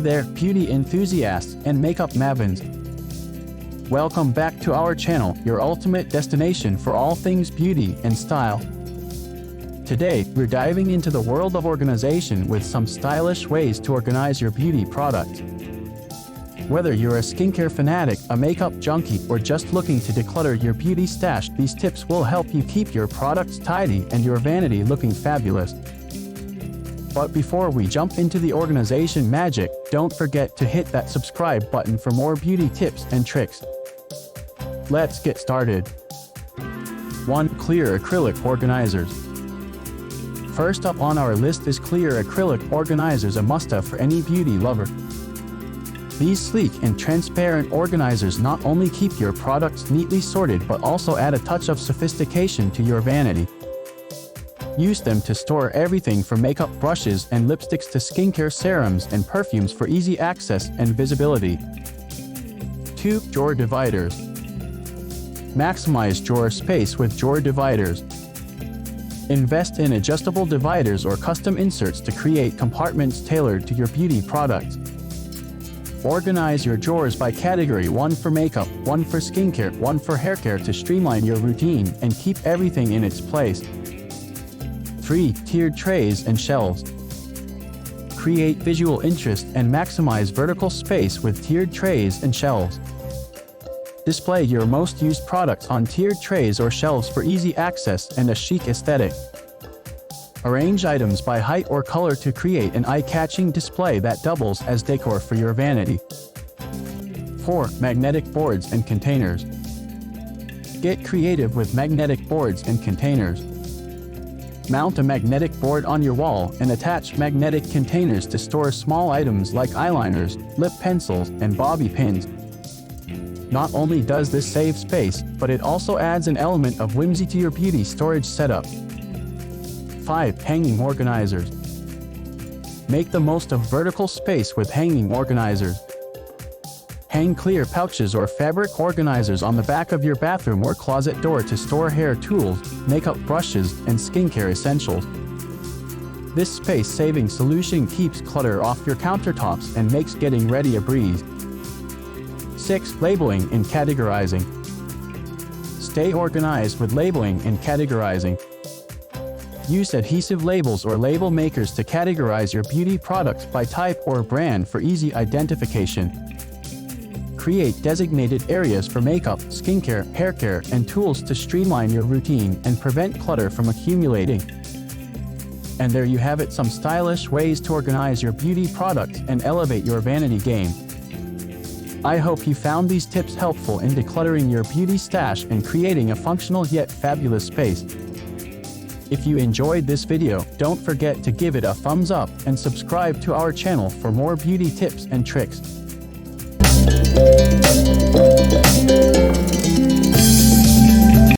there, beauty enthusiasts and makeup mavens. Welcome back to our channel, your ultimate destination for all things beauty and style. Today, we're diving into the world of organization with some stylish ways to organize your beauty products. Whether you're a skincare fanatic, a makeup junkie, or just looking to declutter your beauty stash, these tips will help you keep your products tidy and your vanity looking fabulous. But before we jump into the organization magic, don't forget to hit that subscribe button for more beauty tips and tricks. Let's get started. 1. Clear acrylic organizers. First up on our list is clear acrylic organizers, a must-have for any beauty lover. These sleek and transparent organizers not only keep your products neatly sorted but also add a touch of sophistication to your vanity. Use them to store everything from makeup brushes and lipsticks to skincare serums and perfumes for easy access and visibility. 2. Drawer dividers. Maximize drawer space with drawer dividers. Invest in adjustable dividers or custom inserts to create compartments tailored to your beauty products. Organize your drawers by category: one for makeup, one for skincare, one for haircare to streamline your routine and keep everything in its place. 3. Tiered trays and shelves. Create visual interest and maximize vertical space with tiered trays and shelves. Display your most used products on tiered trays or shelves for easy access and a chic aesthetic. Arrange items by height or color to create an eye-catching display that doubles as decor for your vanity. 4. Magnetic boards and containers. Get creative with magnetic boards and containers. Mount a magnetic board on your wall and attach magnetic containers to store small items like eyeliners, lip pencils, and bobby pins. Not only does this save space, but it also adds an element of whimsy to your beauty storage setup. 5. Hanging organizers. Make the most of vertical space with hanging organizers. Hang clear pouches or fabric organizers on the back of your bathroom or closet door to store hair tools, makeup brushes, and skincare essentials. This space-saving solution keeps clutter off your countertops and makes getting ready a breeze. 6. Labeling and categorizing. Stay organized with labeling and categorizing. Use adhesive labels or label makers to categorize your beauty products by type or brand for easy identification. Create designated areas for makeup, skincare, haircare, and tools to streamline your routine and prevent clutter from accumulating. And there you have it, some stylish ways to organize your beauty products and elevate your vanity game. I hope you found these tips helpful in decluttering your beauty stash and creating a functional yet fabulous space. If you enjoyed this video, don't forget to give it a thumbs up and subscribe to our channel for more beauty tips and tricks.